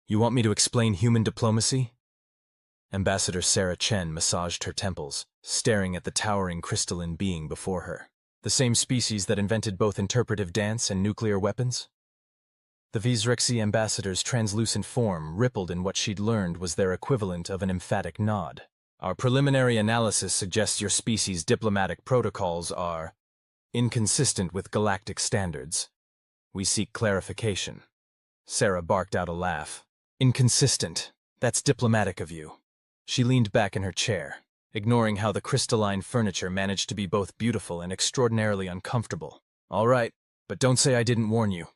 You want me to explain human diplomacy? Ambassador Sarah Chen massaged her temples, staring at the towering crystalline being before her. The same species that invented both interpretive dance and nuclear weapons? The Visrexy ambassador's translucent form rippled in what she'd learned was their equivalent of an emphatic nod. Our preliminary analysis suggests your species' diplomatic protocols are inconsistent with galactic standards. We seek clarification. Sarah barked out a laugh. Inconsistent. That's diplomatic of you. She leaned back in her chair, ignoring how the crystalline furniture managed to be both beautiful and extraordinarily uncomfortable. All right, but don't say I didn't warn you.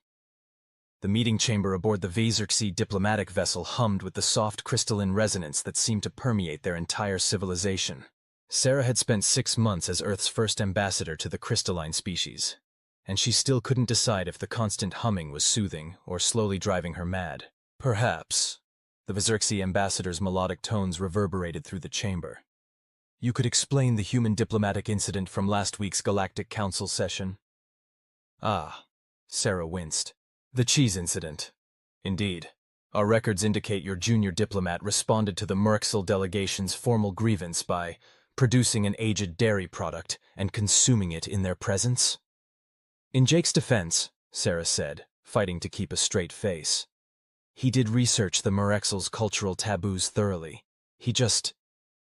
The meeting chamber aboard the Visrexy diplomatic vessel hummed with the soft crystalline resonance that seemed to permeate their entire civilization. Sarah had spent 6 months as Earth's first ambassador to the crystalline species, and she still couldn't decide if the constant humming was soothing or slowly driving her mad. Perhaps. The Visrexy ambassador's melodic tones reverberated through the chamber. You could explain the human diplomatic incident from last week's Galactic Council session? Ah, Sarah winced. The cheese incident. Indeed. Our records indicate your junior diplomat responded to the Murxel delegation's formal grievance by producing an aged dairy product and consuming it in their presence? In Jake's defense, Sarah said, fighting to keep a straight face, he did research the Murxel's cultural taboos thoroughly. He just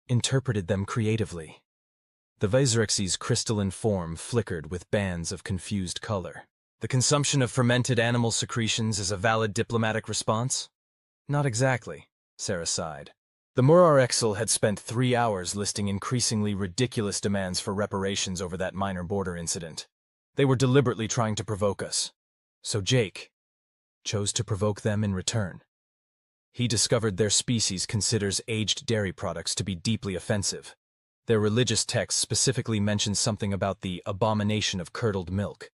interpreted them creatively. The Visrexy's crystalline form flickered with bands of confused color. The consumption of fermented animal secretions is a valid diplomatic response? Not exactly, Sarah sighed. The Murxel had spent 3 hours listing increasingly ridiculous demands for reparations over that minor border incident. They were deliberately trying to provoke us. So Jake chose to provoke them in return. He discovered their species considers aged dairy products to be deeply offensive. Their religious texts specifically mention something about the abomination of curdled milk.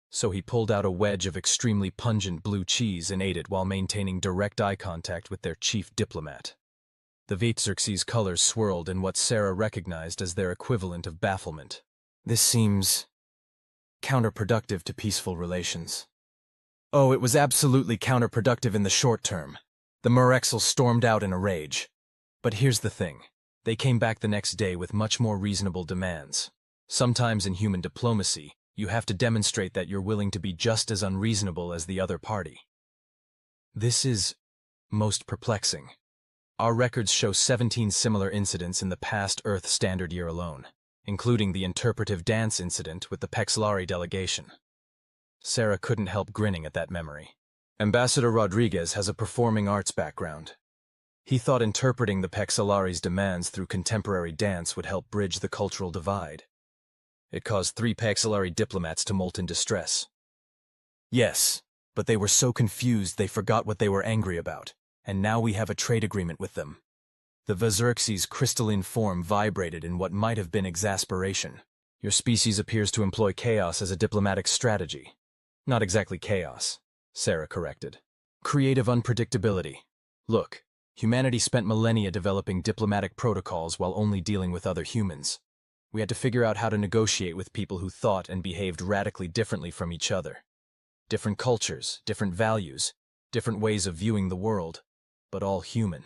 So he pulled out a wedge of extremely pungent blue cheese and ate it while maintaining direct eye contact with their chief diplomat. The Visrexy's colors swirled in what Sarah recognized as their equivalent of bafflement. This seems counterproductive to peaceful relations. Oh, it was absolutely counterproductive in the short term. The Murxel stormed out in a rage. But here's the thing. They came back the next day with much more reasonable demands. Sometimes in human diplomacy, you have to demonstrate that you're willing to be just as unreasonable as the other party. This is most perplexing. Our records show 17 similar incidents in the past Earth Standard Year alone, including the interpretive dance incident with the Pexlari delegation. Sarah couldn't help grinning at that memory. Ambassador Rodriguez has a performing arts background. He thought interpreting the Pexlari's demands through contemporary dance would help bridge the cultural divide. It caused 3 Pexlari diplomats to molt in distress. Yes, but they were so confused they forgot what they were angry about, and now we have a trade agreement with them. The Visrexy's crystalline form vibrated in what might have been exasperation. Your species appears to employ chaos as a diplomatic strategy. Not exactly chaos, Sarah corrected. Creative unpredictability. Look, humanity spent millennia developing diplomatic protocols while only dealing with other humans. We had to figure out how to negotiate with people who thought and behaved radically differently from each other. Different cultures, different values, different ways of viewing the world, but all human.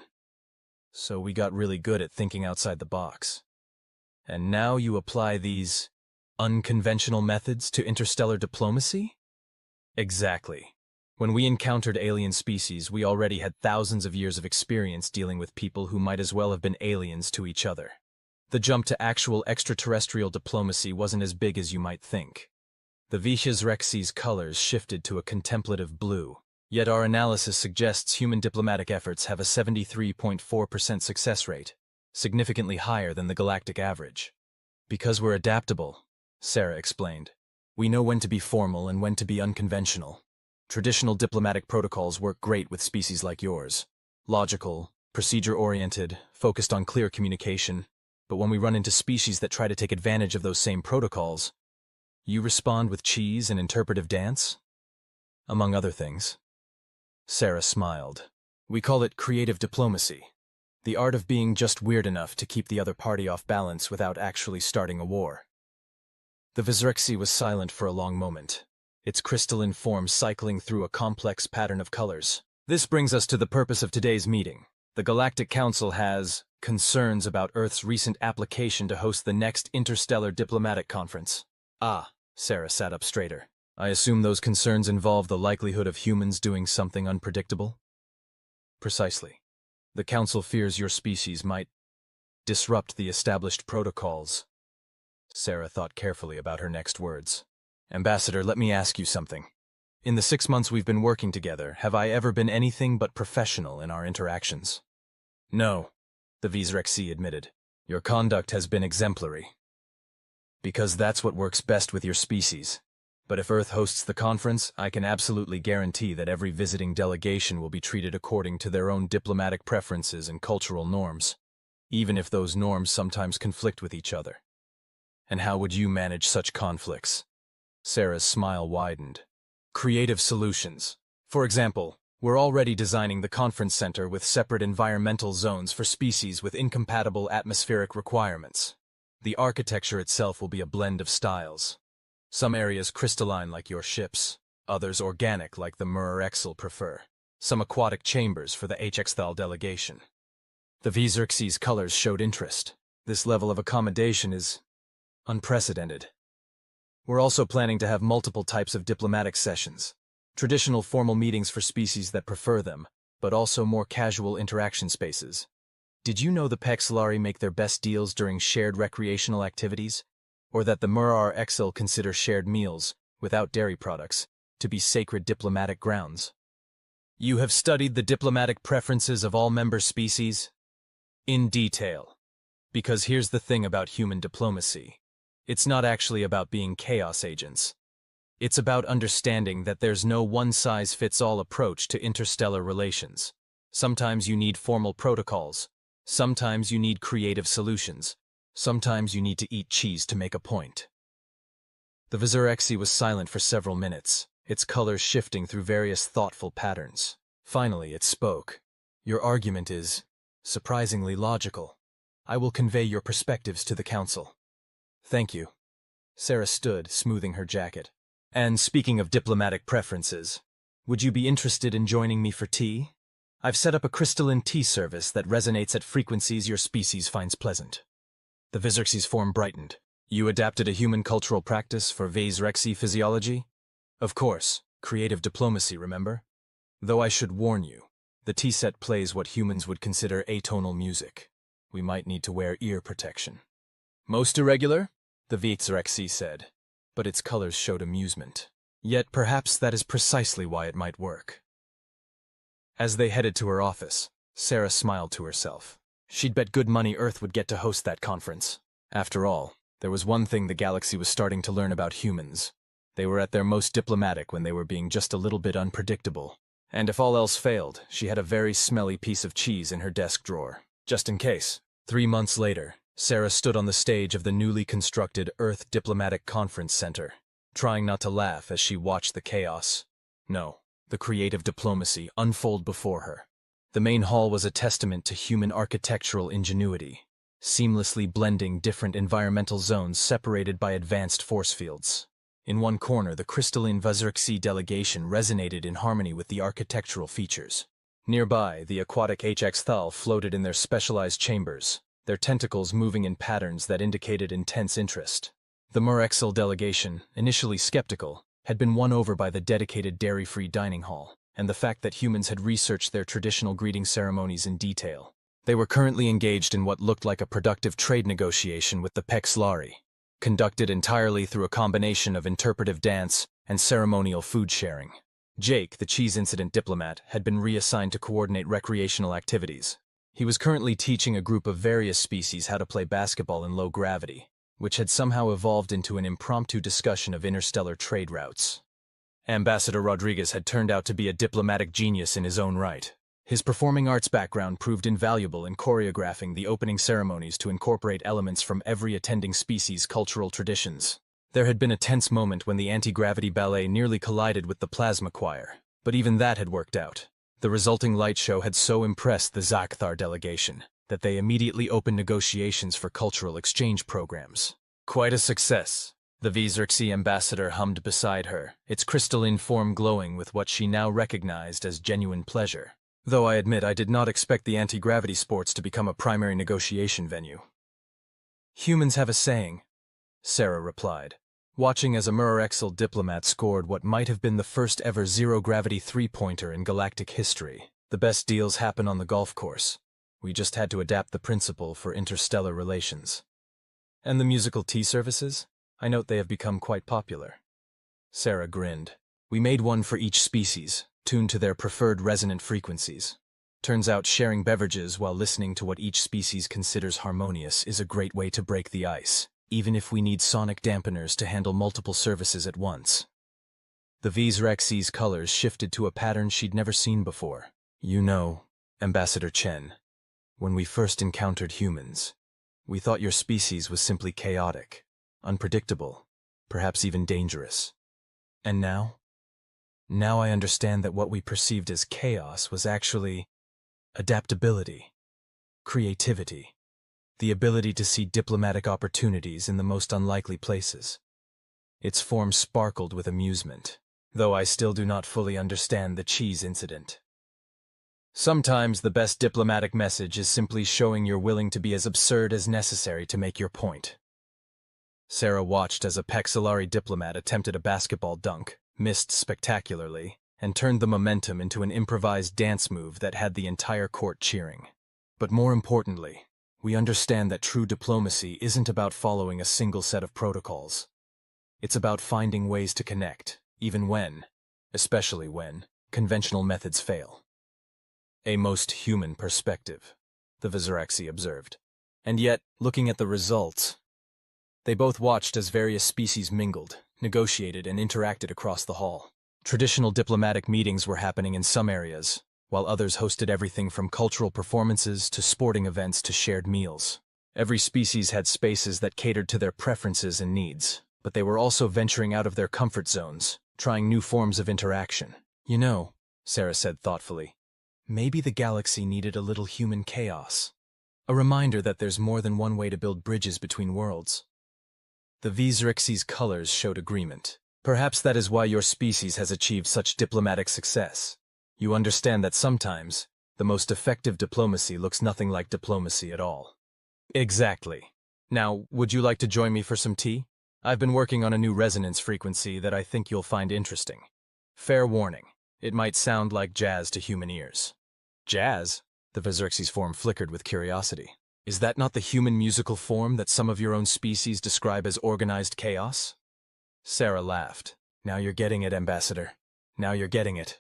So we got really good at thinking outside the box. And now you apply these unconventional methods to interstellar diplomacy? Exactly. When we encountered alien species, we already had thousands of years of experience dealing with people who might as well have been aliens to each other. The jump to actual extraterrestrial diplomacy wasn't as big as you might think. The Visrexy's colors shifted to a contemplative blue, yet our analysis suggests human diplomatic efforts have a 73.4% success rate, significantly higher than the galactic average. Because we're adaptable, Sarah explained. We know when to be formal and when to be unconventional. Traditional diplomatic protocols work great with species like yours. Logical, procedure-oriented, focused on clear communication. But when we run into species that try to take advantage of those same protocols, you respond with cheese and interpretive dance? Among other things. Sarah smiled. We call it creative diplomacy. The art of being just weird enough to keep the other party off balance without actually starting a war. The Visrexy was silent for a long moment, its crystalline form cycling through a complex pattern of colors. This brings us to the purpose of today's meeting. The Galactic Council has concerns about Earth's recent application to host the next interstellar diplomatic conference. Ah, Sarah sat up straighter. I assume those concerns involve the likelihood of humans doing something unpredictable? Precisely. The Council fears your species might disrupt the established protocols. Sarah thought carefully about her next words. Ambassador, let me ask you something. In the 6 months we've been working together, have I ever been anything but professional in our interactions? No, the Visrexi admitted. Your conduct has been exemplary. Because that's what works best with your species. But if Earth hosts the conference, I can absolutely guarantee that every visiting delegation will be treated according to their own diplomatic preferences and cultural norms, even if those norms sometimes conflict with each other. And how would you manage such conflicts? Sarah's smile widened. Creative solutions. For example, we're already designing the conference center with separate environmental zones for species with incompatible atmospheric requirements. The architecture itself will be a blend of styles. Some areas crystalline like your ships, others organic like the Murrexel prefer, some aquatic chambers for the HFY delegation. The Visrex's colors showed interest. This level of accommodation is unprecedented. We're also planning to have multiple types of diplomatic sessions, traditional formal meetings for species that prefer them, but also more casual interaction spaces. Did you know the Pexlari make their best deals during shared recreational activities? Or that the Murrexel consider shared meals, without dairy products, to be sacred diplomatic grounds? You have studied the diplomatic preferences of all member species? In detail. Because here's the thing about human diplomacy. It's not actually about being chaos agents. It's about understanding that there's no one-size-fits-all approach to interstellar relations. Sometimes you need formal protocols. Sometimes you need creative solutions. Sometimes you need to eat cheese to make a point. The Visrexi was silent for several minutes, its colors shifting through various thoughtful patterns. Finally, it spoke. Your argument is surprisingly logical. I will convey your perspectives to the Council. Thank you. Sarah stood, smoothing her jacket. And speaking of diplomatic preferences, would you be interested in joining me for tea? I've set up a crystalline tea service that resonates at frequencies your species finds pleasant. The Visrex's form brightened. You adapted a human cultural practice for Visrexi physiology? Of course, creative diplomacy, remember? Though I should warn you, the tea set plays what humans would consider atonal music. We might need to wear ear protection. Most irregular? The Visrexi said, but its colors showed amusement. Yet perhaps that is precisely why it might work. As they headed to her office, Sarah smiled to herself. She'd bet good money Earth would get to host that conference. After all, there was one thing the galaxy was starting to learn about humans. They were at their most diplomatic when they were being just a little bit unpredictable. And if all else failed, she had a very smelly piece of cheese in her desk drawer, just in case. 3 months later, Sarah stood on the stage of the newly constructed Earth Diplomatic Conference Center, trying not to laugh as she watched the chaos. No, the creative diplomacy unfold before her. The main hall was a testament to human architectural ingenuity, seamlessly blending different environmental zones separated by advanced force fields. In one corner, the crystalline Visrexi delegation resonated in harmony with the architectural features. Nearby, the aquatic HFY floated in their specialized chambers, their tentacles moving in patterns that indicated intense interest. The Murrexel delegation, initially skeptical, had been won over by the dedicated dairy-free dining hall, and the fact that humans had researched their traditional greeting ceremonies in detail. They were currently engaged in what looked like a productive trade negotiation with the Pexlari, conducted entirely through a combination of interpretive dance and ceremonial food sharing. Jake, the cheese incident diplomat, had been reassigned to coordinate recreational activities. He was currently teaching a group of various species how to play basketball in low gravity, which had somehow evolved into an impromptu discussion of interstellar trade routes. Ambassador Rodriguez had turned out to be a diplomatic genius in his own right. His performing arts background proved invaluable in choreographing the opening ceremonies to incorporate elements from every attending species' cultural traditions. There had been a tense moment when the anti-gravity ballet nearly collided with the plasma choir, but even that had worked out. The resulting light show had so impressed the Zakthar delegation that they immediately opened negotiations for cultural exchange programs. Quite a success. The Xerxes ambassador hummed beside her, its crystalline form glowing with what she now recognized as genuine pleasure. Though I admit I did not expect the anti-gravity sports to become a primary negotiation venue. Humans have a saying, Sarah replied, watching as a Murrexel diplomat scored what might have been the first ever zero-gravity three-pointer in galactic history. The best deals happen on the golf course. We just had to adapt the principle for interstellar relations. And the musical tea services? I note they have become quite popular. Sarah grinned. We made one for each species, tuned to their preferred resonant frequencies. Turns out sharing beverages while listening to what each species considers harmonious is a great way to break the ice, even if we need sonic dampeners to handle multiple services at once. The Xerxes' colors shifted to a pattern she'd never seen before. You know, Ambassador Chen, when we first encountered humans, we thought your species was simply chaotic, unpredictable, perhaps even dangerous. And now? Now I understand that what we perceived as chaos was actually adaptability, creativity, the ability to see diplomatic opportunities in the most unlikely places. Its form sparkled with amusement, though I still do not fully understand the cheese incident. Sometimes the best diplomatic message is simply showing you're willing to be as absurd as necessary to make your point. Sarah watched as a Paxillari diplomat attempted a basketball dunk, missed spectacularly, and turned the momentum into an improvised dance move that had the entire court cheering. But more importantly, we understand that true diplomacy isn't about following a single set of protocols. It's about finding ways to connect, even when, especially when, conventional methods fail. A most human perspective, the Xerxes observed. And yet, looking at the results, they both watched as various species mingled, negotiated, and interacted across the hall. Traditional diplomatic meetings were happening in some areas, while others hosted everything from cultural performances to sporting events to shared meals. Every species had spaces that catered to their preferences and needs, but they were also venturing out of their comfort zones, trying new forms of interaction. You know, Sarah said thoughtfully, maybe the galaxy needed a little human chaos. A reminder that there's more than one way to build bridges between worlds. The Xerxes' colors showed agreement. Perhaps that is why your species has achieved such diplomatic success. You understand that sometimes, the most effective diplomacy looks nothing like diplomacy at all. Exactly. Now, would you like to join me for some tea? I've been working on a new resonance frequency that I think you'll find interesting. Fair warning, it might sound like jazz to human ears. Jazz? The Xerxes form flickered with curiosity. Is that not the human musical form that some of your own species describe as organized chaos? Sarah laughed. Now you're getting it, Ambassador. Now you're getting it.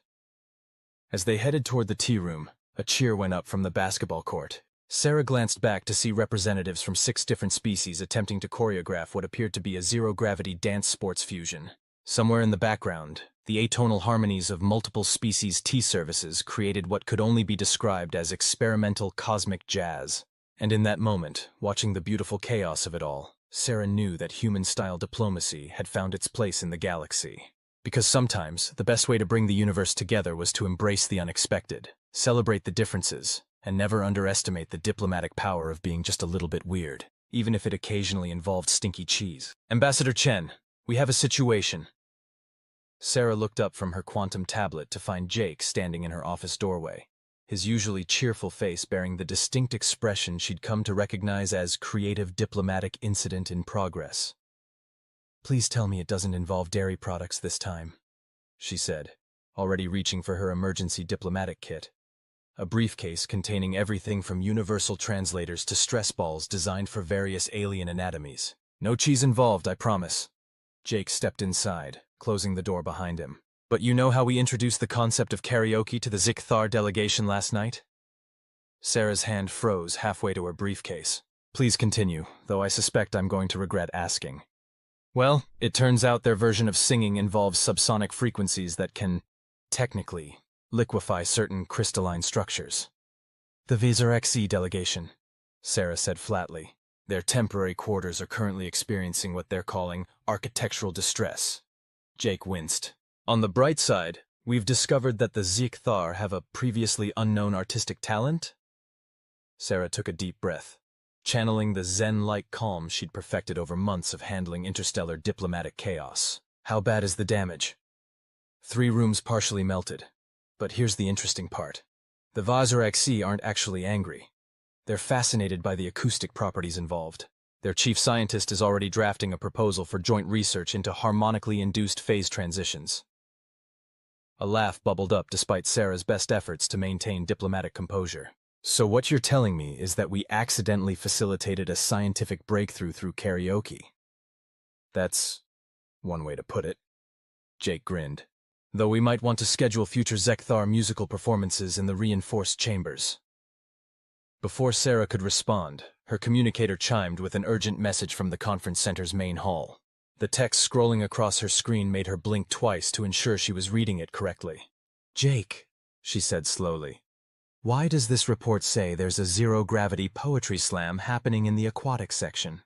As they headed toward the tea room, a cheer went up from the basketball court. Sarah glanced back to see representatives from 6 different species attempting to choreograph what appeared to be a zero-gravity dance sports fusion. Somewhere in the background, the atonal harmonies of multiple species tea services created what could only be described as experimental cosmic jazz. And in that moment, watching the beautiful chaos of it all, Sarah knew that human-style diplomacy had found its place in the galaxy. Because sometimes, the best way to bring the universe together was to embrace the unexpected, celebrate the differences, and never underestimate the diplomatic power of being just a little bit weird, even if it occasionally involved stinky cheese. Ambassador Chen, we have a situation. Sarah looked up from her quantum tablet to find Jake standing in her office doorway, his usually cheerful face bearing the distinct expression she'd come to recognize as creative diplomatic incident in progress. Please tell me it doesn't involve dairy products this time, she said, already reaching for her emergency diplomatic kit. A briefcase containing everything from universal translators to stress balls designed for various alien anatomies. No cheese involved, I promise. Jake stepped inside, closing the door behind him. But you know how we introduced the concept of karaoke to the Xthar delegation last night? Sarah's hand froze halfway to her briefcase. Please continue, though I suspect I'm going to regret asking. Well, it turns out their version of singing involves subsonic frequencies that can, technically, liquefy certain crystalline structures. The Xerxes delegation, Sarah said flatly. Their temporary quarters are currently experiencing what they're calling architectural distress. Jake winced. On the bright side, we've discovered that the Xthar have a previously unknown artistic talent? Sarah took a deep breath. channeling the zen-like calm she'd perfected over months of handling interstellar diplomatic chaos. How bad is the damage? 3 rooms partially melted. But here's the interesting part. The Vazir aren't actually angry. They're fascinated by the acoustic properties involved. Their chief scientist is already drafting a proposal for joint research into harmonically induced phase transitions. A laugh bubbled up despite Sarah's best efforts to maintain diplomatic composure. So what you're telling me is that we accidentally facilitated a scientific breakthrough through karaoke. That's one way to put it. Jake grinned. Though we might want to schedule future Zekthar musical performances in the reinforced chambers. Before Sarah could respond, her communicator chimed with an urgent message from the conference center's main hall. The text scrolling across her screen made her blink twice to ensure she was reading it correctly. Jake, she said slowly, why does this report say there's a zero-gravity poetry slam happening in the aquatic section?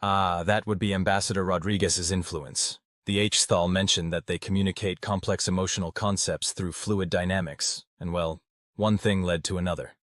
Ah, that would be Ambassador Rodriguez's influence. The HFY mentioned that they communicate complex emotional concepts through fluid dynamics, and well, one thing led to another.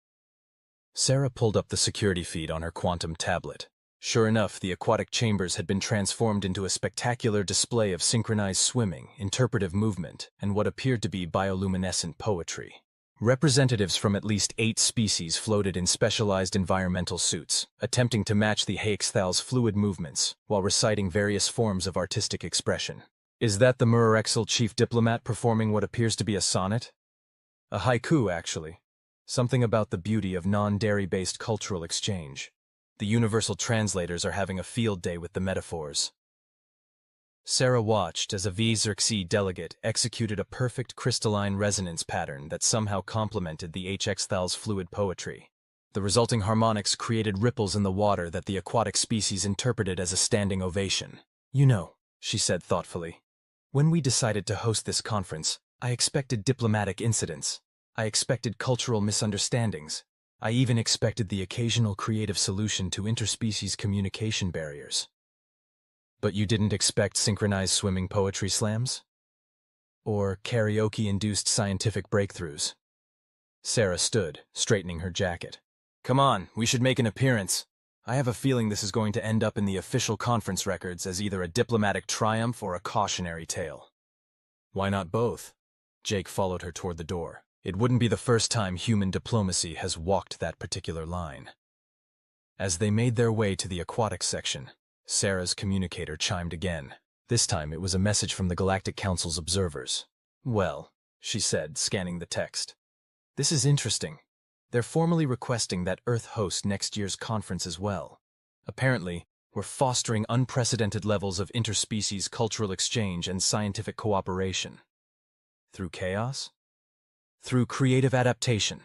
Sarah pulled up the security feed on her quantum tablet. Sure enough, the aquatic chambers had been transformed into a spectacular display of synchronized swimming, interpretive movement, and what appeared to be bioluminescent poetry. Representatives from at least 8 species floated in specialized environmental suits, attempting to match the HFY's fluid movements while reciting various forms of artistic expression. Is that the Murrexel chief diplomat performing what appears to be a sonnet? A haiku, actually. Something about the beauty of non-dairy-based cultural exchange. The universal translators are having a field day with the metaphors. Sarah watched as a V-Xerxes delegate executed a perfect crystalline resonance pattern that somehow complemented the HXThal's fluid poetry. The resulting harmonics created ripples in the water that the aquatic species interpreted as a standing ovation. You know, she said thoughtfully, when we decided to host this conference, I expected diplomatic incidents. I expected cultural misunderstandings. I even expected the occasional creative solution to interspecies communication barriers. But you didn't expect synchronized swimming poetry slams? Or karaoke-induced scientific breakthroughs? Sarah stood, straightening her jacket. Come on, we should make an appearance. I have a feeling this is going to end up in the official conference records as either a diplomatic triumph or a cautionary tale. Why not both? Jake followed her toward the door. It wouldn't be the first time human diplomacy has walked that particular line. As they made their way to the aquatic section, Sarah's communicator chimed again. This time it was a message from the Galactic Council's observers. Well, she said, scanning the text. This is interesting. They're formally requesting that Earth host next year's conference as well. Apparently, we're fostering unprecedented levels of interspecies cultural exchange and scientific cooperation. Through chaos? Through creative adaptation,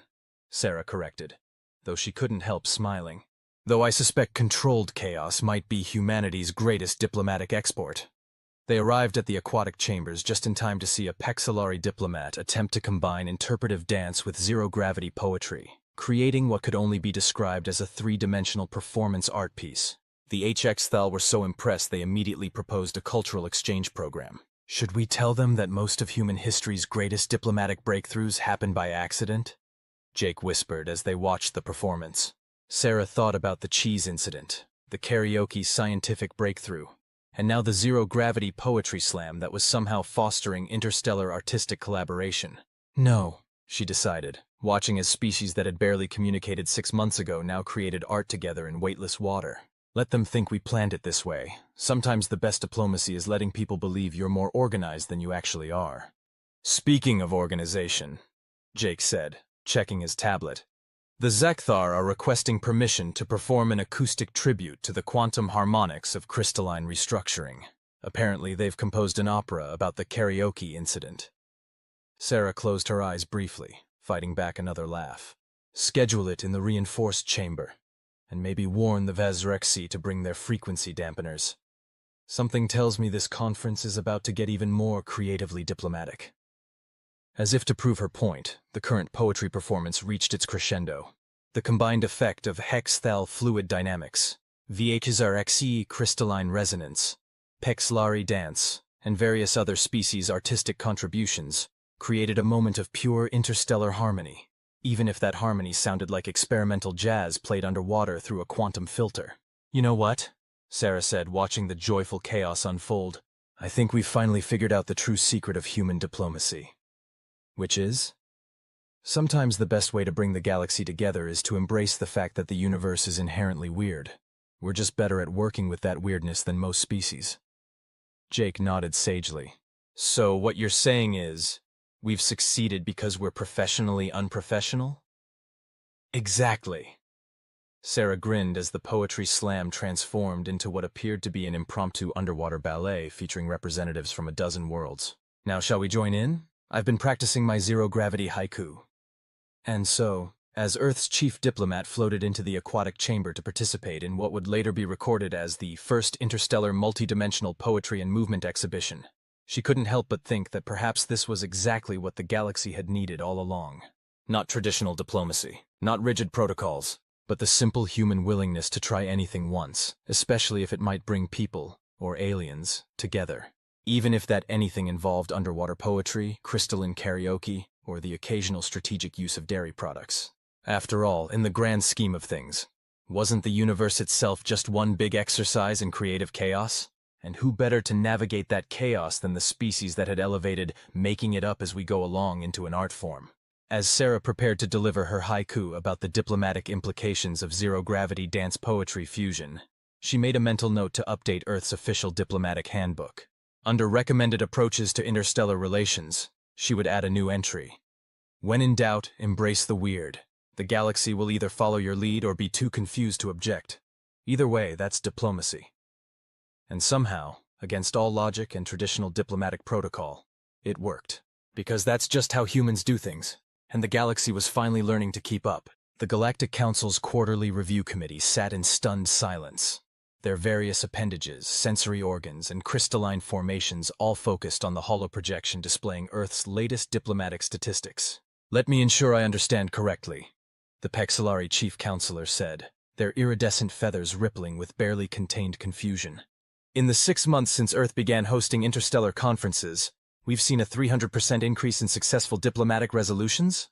Sarah corrected, though she couldn't help smiling. Though I suspect controlled chaos might be humanity's greatest diplomatic export. They arrived at the aquatic chambers just in time to see a Pexilari diplomat attempt to combine interpretive dance with zero-gravity poetry, creating what could only be described as a 3-dimensional performance art piece. The HXThal were so impressed they immediately proposed a cultural exchange program. Should we tell them that most of human history's greatest diplomatic breakthroughs happened by accident? Jake whispered as they watched the performance. Sarah thought about the cheese incident, the karaoke scientific breakthrough, and now the zero-gravity poetry slam that was somehow fostering interstellar artistic collaboration. No, she decided, watching as species that had barely communicated 6 months ago now created art together in weightless water. Let them think we planned it this way. Sometimes the best diplomacy is letting people believe you're more organized than you actually are. Speaking of organization, Jake said, checking his tablet, the Zekthar are requesting permission to perform an acoustic tribute to the quantum harmonics of crystalline restructuring. Apparently, they've composed an opera about the karaoke incident. Sarah closed her eyes briefly, fighting back another laugh. Schedule it in the reinforced chamber, and maybe warn the Vazrexi to bring their frequency dampeners. Something tells me this conference is about to get even more creatively diplomatic. As if to prove her point, the current poetry performance reached its crescendo. The combined effect of HXThal fluid dynamics, VHRXE crystalline resonance, Pexilari dance, and various other species' artistic contributions created a moment of pure interstellar harmony. even if that harmony sounded like experimental jazz played underwater through a quantum filter. "You know what?" Sarah said, watching the joyful chaos unfold. "I think we've finally figured out the true secret of human diplomacy." Which is? Sometimes the best way to bring the galaxy together is to embrace the fact that the universe is inherently weird. We're just better at working with that weirdness than most species. Jake nodded sagely. "So what you're saying is, we've succeeded because we're professionally unprofessional?" "Exactly." Sarah grinned as the poetry slam transformed into what appeared to be an impromptu underwater ballet featuring representatives from a dozen worlds. "Now shall we join in? I've been practicing my zero-gravity haiku." And so, as Earth's chief diplomat floated into the aquatic chamber to participate in what would later be recorded as the first interstellar multidimensional poetry and movement exhibition, she couldn't help but think that perhaps this was exactly what the galaxy had needed all along. Not traditional diplomacy, not rigid protocols, but the simple human willingness to try anything once, especially if it might bring people, or aliens, together. Even if that anything involved underwater poetry, crystalline karaoke, or the occasional strategic use of dairy products. After all, in the grand scheme of things, wasn't the universe itself just one big exercise in creative chaos? And who better to navigate that chaos than the species that had elevated making it up as we go along into an art form? As Sarah prepared to deliver her haiku about the diplomatic implications of zero-gravity dance poetry fusion, she made a mental note to update Earth's official diplomatic handbook. Under recommended approaches to interstellar relations, she would add a new entry. "When in doubt, embrace the weird. The galaxy will either follow your lead or be too confused to object. Either way, that's diplomacy." And somehow, against all logic and traditional diplomatic protocol, it worked. Because that's just how humans do things, and the galaxy was finally learning to keep up. The Galactic Council's quarterly review committee sat in stunned silence. Their various appendages, sensory organs, and crystalline formations all focused on the holoprojection displaying Earth's latest diplomatic statistics. "Let me ensure I understand correctly," the Pexilari chief counselor said, their iridescent feathers rippling with barely contained confusion. "In the 6 months since Earth began hosting interstellar conferences, we've seen a 300% increase in successful diplomatic resolutions?"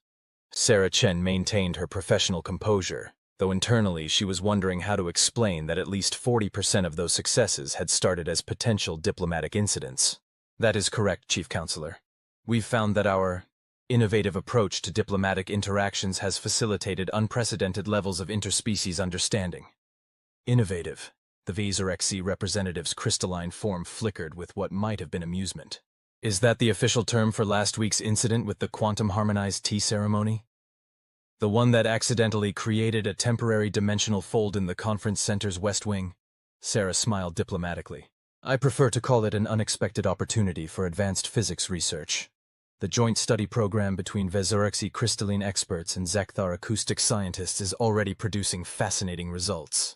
Sarah Chen maintained her professional composure, though internally she was wondering how to explain that at least 40% of those successes had started as potential diplomatic incidents. "That is correct, Chief Counselor. We've found that our innovative approach to diplomatic interactions has facilitated unprecedented levels of interspecies understanding." Innovative. The Vazorexy representative's crystalline form flickered with what might have been amusement. "Is that the official term for last week's incident with the quantum-harmonized tea ceremony? The one that accidentally created a temporary dimensional fold in the conference center's west wing?" Sarah smiled diplomatically. "I prefer to call it an unexpected opportunity for advanced physics research. The joint study program between Vazorexy crystalline experts and Zekthar acoustic scientists is already producing fascinating results."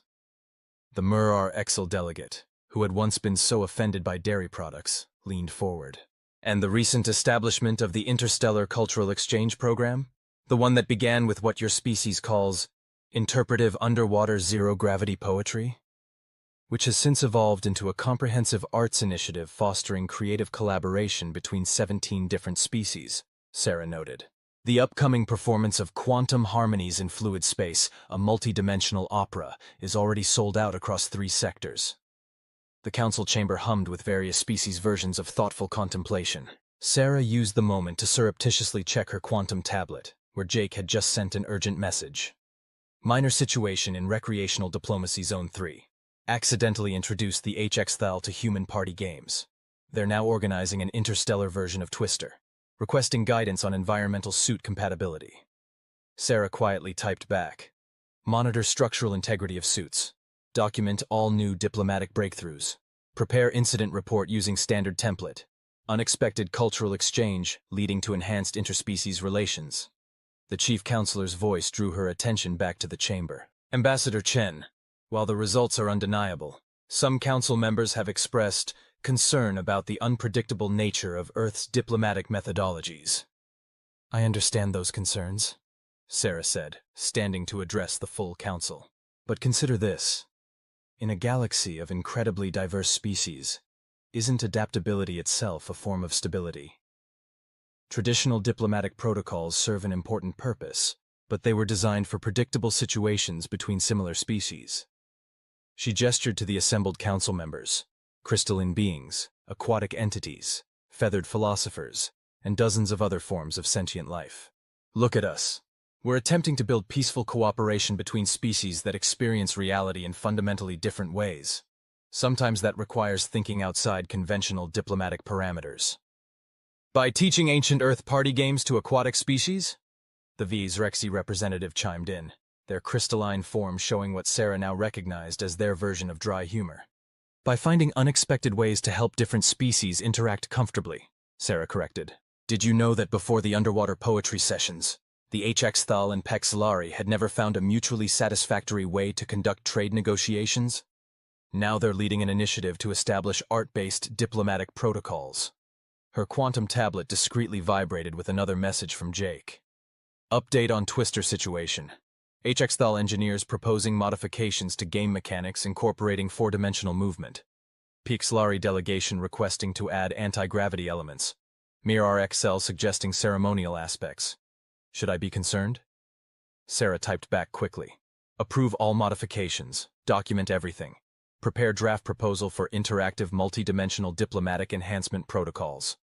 The Murar Exel delegate, who had once been so offended by dairy products, leaned forward. "And the recent establishment of the Interstellar Cultural Exchange Program? The one that began with what your species calls interpretive underwater zero-gravity poetry? Which has since evolved into a comprehensive arts initiative fostering creative collaboration between 17 different species," Sarah noted. "The upcoming performance of Quantum Harmonies in Fluid Space, a multi-dimensional opera, is already sold out across 3 sectors." The council chamber hummed with various species' versions of thoughtful contemplation. Sarah used the moment to surreptitiously check her quantum tablet, where Jake had just sent an urgent message. "Minor situation in Recreational Diplomacy Zone 3. Accidentally introduced the HXTHAL to human party games. They're now organizing an interstellar version of Twister, requesting guidance on environmental suit compatibility." Sarah quietly typed back. "Monitor structural integrity of suits. Document all new diplomatic breakthroughs. Prepare incident report using standard template. Unexpected cultural exchange leading to enhanced interspecies relations." The chief counselor's voice drew her attention back to the chamber. "Ambassador Chen, while the results are undeniable, some council members have expressed concern about the unpredictable nature of Earth's diplomatic methodologies." "I understand those concerns," Sarah said, standing to address the full council. "But consider this. In a galaxy of incredibly diverse species, isn't adaptability itself a form of stability? Traditional diplomatic protocols serve an important purpose, but they were designed for predictable situations between similar species. She gestured to the assembled council members, crystalline beings, aquatic entities, feathered philosophers, and dozens of other forms of sentient life. Look at us. We're attempting to build peaceful cooperation between species that experience reality in fundamentally different ways. Sometimes that requires thinking outside conventional diplomatic parameters. By teaching ancient Earth party games to aquatic species? The V's Rexy representative chimed in, their crystalline form showing what Sarah now recognized as their version of dry humor. By finding unexpected ways to help different species interact comfortably, Sarah corrected. Did you know that before the underwater poetry sessions, the HFY and Pexilari had never found a mutually satisfactory way to conduct trade negotiations? Now they're leading an initiative to establish art-based diplomatic protocols. Her quantum tablet discreetly vibrated with another message from Jake. Update on Twister situation. HFY engineers proposing modifications to game mechanics incorporating four-dimensional movement. Pexilari delegation requesting to add anti-gravity elements. MirRxL suggesting ceremonial aspects. Should I be concerned? Sarah typed back quickly. Approve all modifications. Document everything. Prepare draft proposal for interactive multi-dimensional diplomatic enhancement protocols.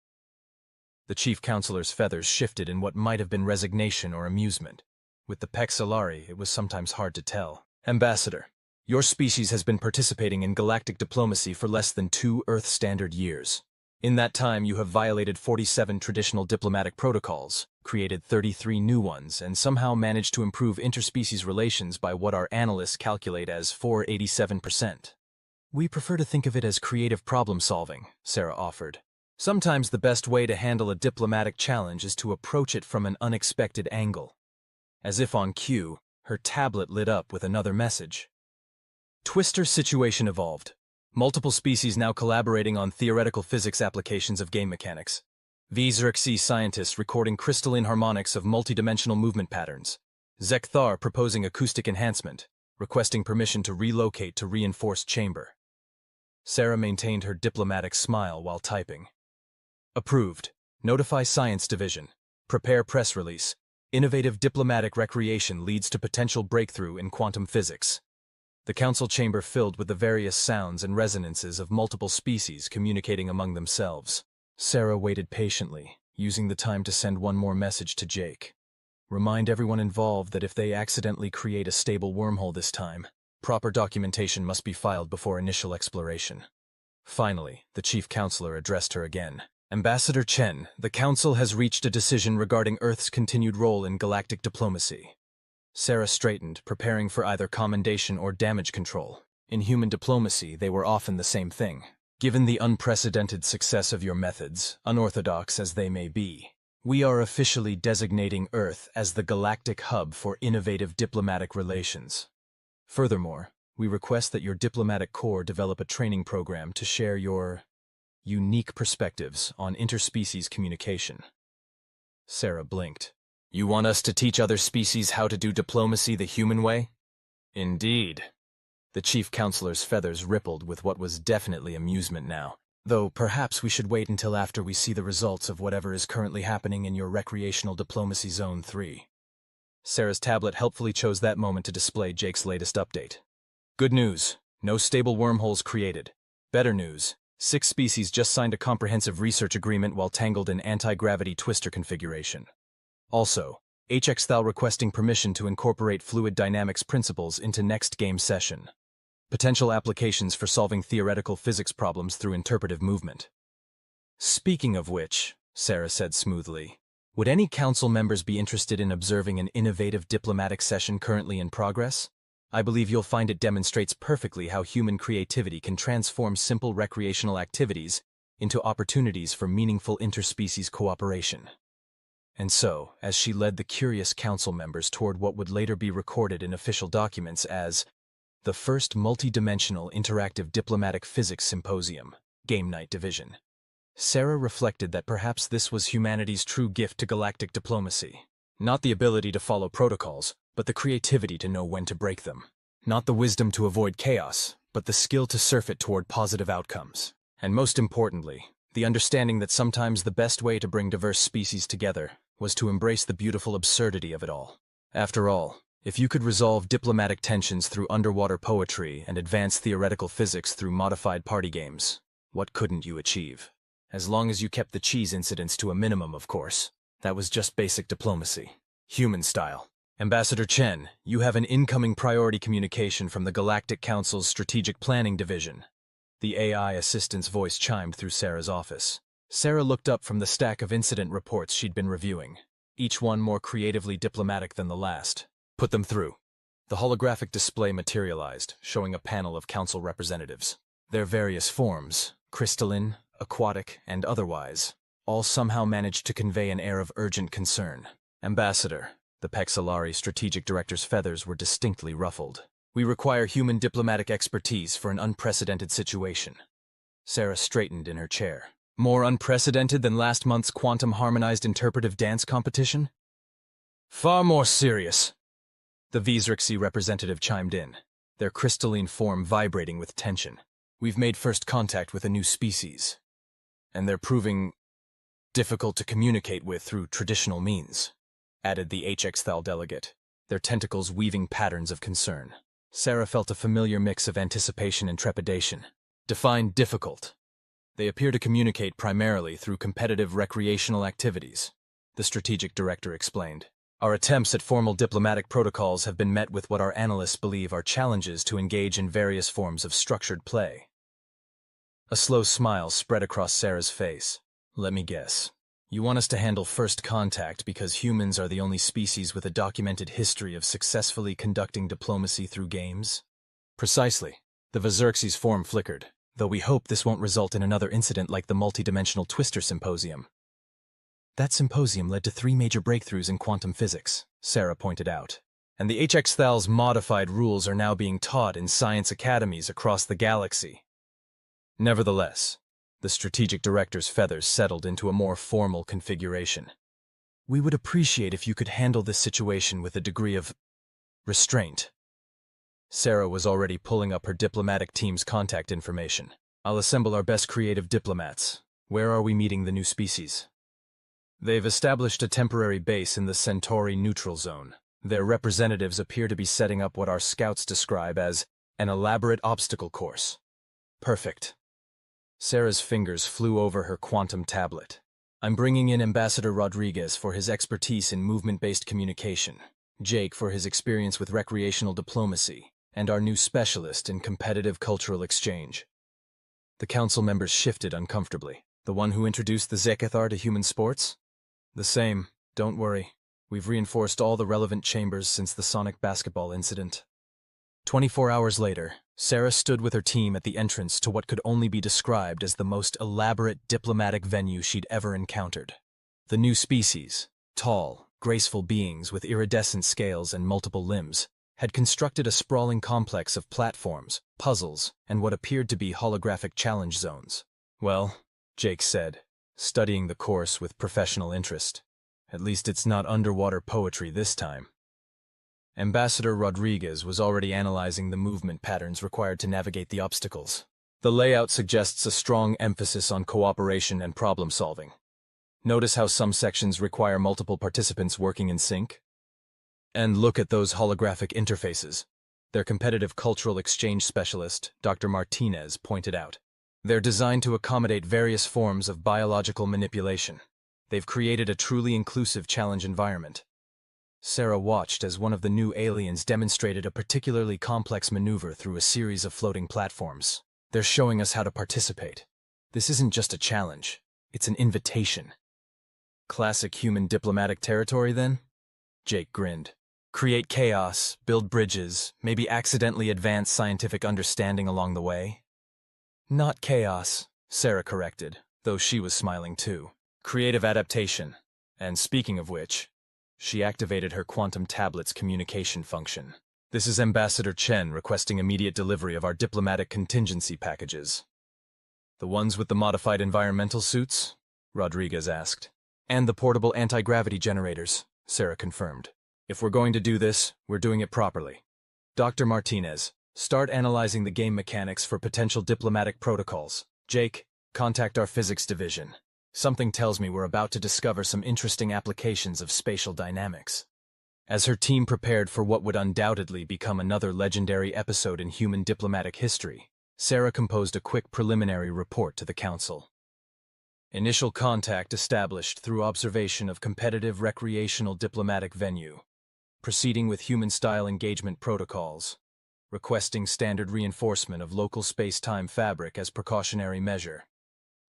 The chief counselor's feathers shifted in what might have been resignation or amusement. With the Pexilari, it was sometimes hard to tell. Ambassador, your species has been participating in galactic diplomacy for less than 2 Earth Standard years. In that time, you have violated 47 traditional diplomatic protocols, created 33 new ones, and somehow managed to improve interspecies relations by what our analysts calculate as 487%. We prefer to think of it as creative problem-solving, Sarah offered. Sometimes the best way to handle a diplomatic challenge is to approach it from an unexpected angle. As if on cue, her tablet lit up with another message. Twister situation evolved. Multiple species now collaborating on theoretical physics applications of game mechanics. VZRXC scientists recording crystalline harmonics of multidimensional movement patterns. Zekthar proposing acoustic enhancement, requesting permission to relocate to reinforced chamber. Sarah maintained her diplomatic smile while typing. Approved. Notify Science Division. Prepare press release. Innovative diplomatic recreation leads to potential breakthrough in quantum physics. The council chamber filled with the various sounds and resonances of multiple species communicating among themselves. Sarah waited patiently, using the time to send one more message to Jake. Remind everyone involved that if they accidentally create a stable wormhole this time, proper documentation must be filed before initial exploration. Finally, the chief counselor addressed her again. Ambassador Chen, the council has reached a decision regarding Earth's continued role in galactic diplomacy. Sarah straightened, preparing for either commendation or damage control. In human diplomacy, they were often the same thing. Given the unprecedented success of your methods, unorthodox as they may be, we are officially designating Earth as the galactic hub for innovative diplomatic relations. Furthermore, we request that your diplomatic corps develop a training program to share your unique perspectives on interspecies communication. Sarah blinked. You want us to teach other species how to do diplomacy the human way? Indeed. The chief counselor's feathers rippled with what was definitely amusement now, though perhaps we should wait until after we see the results of whatever is currently happening in your recreational diplomacy zone 3. Sarah's tablet helpfully chose that moment to display Jake's latest update. Good news, no stable wormholes created. Better news, 6 species just signed a comprehensive research agreement while tangled in anti-gravity twister configuration. Also, HFY requesting permission to incorporate fluid dynamics principles into next game session. Potential applications for solving theoretical physics problems through interpretive movement. Speaking of which, Sarah said smoothly, would any council members be interested in observing an innovative diplomatic session currently in progress? I believe you'll find it demonstrates perfectly how human creativity can transform simple recreational activities into opportunities for meaningful interspecies cooperation. And so, as she led the curious council members toward what would later be recorded in official documents as the first multi-dimensional interactive diplomatic physics symposium, Game Night Division, Sarah reflected that perhaps this was humanity's true gift to galactic diplomacy. Not the ability to follow protocols, but the creativity to know when to break them. Not the wisdom to avoid chaos, but the skill to surf it toward positive outcomes. And most importantly, the understanding that sometimes the best way to bring diverse species together was to embrace the beautiful absurdity of it all. After all, if you could resolve diplomatic tensions through underwater poetry and advance theoretical physics through modified party games, what couldn't you achieve? As long as you kept the cheese incidents to a minimum, of course. That was just basic diplomacy. Human style. Ambassador Chen, you have an incoming priority communication from the Galactic Council's Strategic Planning Division. The AI assistant's voice chimed through Sarah's office. Sarah looked up from the stack of incident reports she'd been reviewing, each one more creatively diplomatic than the last. Put them through. The holographic display materialized, showing a panel of council representatives. Their various forms, crystalline, aquatic, and otherwise, all somehow managed to convey an air of urgent concern. Ambassador, the Pexilari strategic director's feathers were distinctly ruffled. We require human diplomatic expertise for an unprecedented situation. Sarah straightened in her chair. More unprecedented than last month's quantum-harmonized interpretive dance competition? Far more serious. The Visrixi representative chimed in, their crystalline form vibrating with tension. We've made first contact with a new species, and they're proving difficult to communicate with through traditional means, added the HXY delegate, their tentacles weaving patterns of concern. Sarah felt a familiar mix of anticipation and trepidation. Define difficult. They appear to communicate primarily through competitive recreational activities, the strategic director explained. Our attempts at formal diplomatic protocols have been met with what our analysts believe are challenges to engage in various forms of structured play. A slow smile spread across Sarah's face. Let me guess. You want us to handle first contact because humans are the only species with a documented history of successfully conducting diplomacy through games? Precisely. The Visrix's form flickered, though we hope this won't result in another incident like the multidimensional Twister Symposium. That symposium led to 3 major breakthroughs in quantum physics, Sarah pointed out. And the HXY's modified rules are now being taught in science academies across the galaxy. Nevertheless, the strategic director's feathers settled into a more formal configuration. We would appreciate if you could handle this situation with a degree of restraint. Sarah was already pulling up her diplomatic team's contact information. I'll assemble our best creative diplomats. Where are we meeting the new species? They've established a temporary base in the Centauri neutral zone. Their representatives appear to be setting up what our scouts describe as an elaborate obstacle course. Perfect. Sarah's fingers flew over her quantum tablet. I'm bringing in Ambassador Rodriguez for his expertise in movement-based communication, Jake for his experience with recreational diplomacy, and our new specialist in competitive cultural exchange. The council members shifted uncomfortably. The one who introduced the Zekathar to human sports? The same. Don't worry. We've reinforced all the relevant chambers since the Sonic basketball incident. 24 hours later, Sarah stood with her team at the entrance to what could only be described as the most elaborate diplomatic venue she'd ever encountered. The new species, tall, graceful beings with iridescent scales and multiple limbs, had constructed a sprawling complex of platforms, puzzles, and what appeared to be holographic challenge zones. Well, Jake said, studying the course with professional interest. At least it's not underwater poetry this time. Ambassador Rodriguez was already analyzing the movement patterns required to navigate the obstacles. The layout suggests a strong emphasis on cooperation and problem solving. Notice how some sections require multiple participants working in sync? And look at those holographic interfaces. Their competitive cultural exchange specialist, Dr. Martinez, pointed out. They're designed to accommodate various forms of biological manipulation. They've created a truly inclusive challenge environment. Sarah watched as one of the new aliens demonstrated a particularly complex maneuver through a series of floating platforms. They're showing us how to participate. This isn't just a challenge, it's an invitation. Classic human diplomatic territory, then? Jake grinned. Create chaos, build bridges, maybe accidentally advance scientific understanding along the way? Not chaos, Sarah corrected, though she was smiling too. Creative adaptation. And speaking of which, she activated her quantum tablet's communication function. This is Ambassador Chen requesting immediate delivery of our diplomatic contingency packages. The ones with the modified environmental suits? Rodriguez asked. And the portable anti-gravity generators, Sarah confirmed. If we're going to do this, we're doing it properly. Dr. Martinez, start analyzing the game mechanics for potential diplomatic protocols. Jake, contact our physics division. Something tells me we're about to discover some interesting applications of spatial dynamics. As her team prepared for what would undoubtedly become another legendary episode in human diplomatic history, Sarah composed a quick preliminary report to the Council. Initial contact established through observation of competitive recreational diplomatic venue. Proceeding with human-style engagement protocols. Requesting standard reinforcement of local space-time fabric as precautionary measure.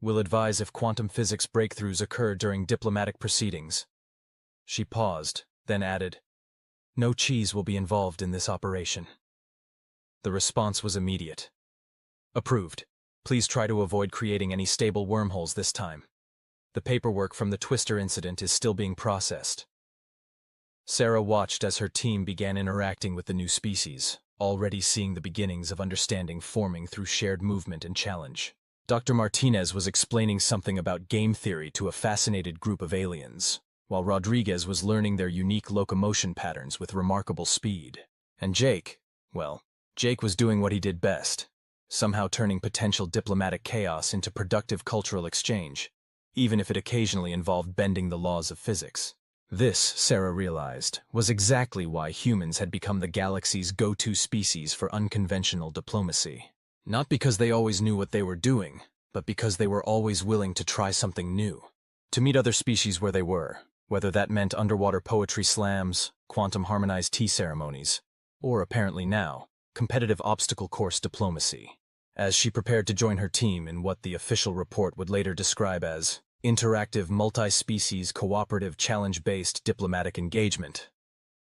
Will advise if quantum physics breakthroughs occur during diplomatic proceedings. She paused, then added, "No cheese will be involved in this operation." The response was immediate. "Approved. Please try to avoid creating any stable wormholes this time. The paperwork from the Twister incident is still being processed." Sarah watched as her team began interacting with the new species, already seeing the beginnings of understanding forming through shared movement and challenge. Dr. Martinez was explaining something about game theory to a fascinated group of aliens, while Rodriguez was learning their unique locomotion patterns with remarkable speed. And Jake was doing what he did best, somehow turning potential diplomatic chaos into productive cultural exchange, even if it occasionally involved bending the laws of physics. This, Sarah realized, was exactly why humans had become the galaxy's go-to species for unconventional diplomacy. Not because they always knew what they were doing, but because they were always willing to try something new. To meet other species where they were, whether that meant underwater poetry slams, quantum-harmonized tea ceremonies, or apparently now, competitive obstacle course diplomacy. As she prepared to join her team in what the official report would later describe as interactive multi-species cooperative challenge-based diplomatic engagement,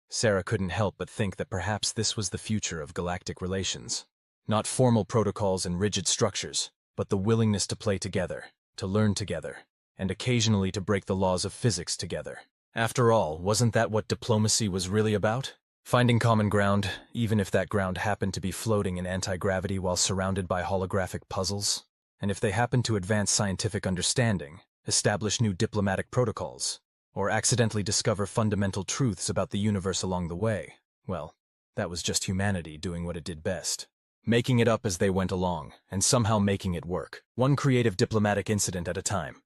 Sarah couldn't help but think that perhaps this was the future of galactic relations. Not formal protocols and rigid structures, but the willingness to play together, to learn together, and occasionally to break the laws of physics together. After all, wasn't that what diplomacy was really about? Finding common ground, even if that ground happened to be floating in anti-gravity while surrounded by holographic puzzles? And if they happened to advance scientific understanding, establish new diplomatic protocols, or accidentally discover fundamental truths about the universe along the way, well, that was just humanity doing what it did best. Making it up as they went along, and somehow making it work, one creative diplomatic incident at a time.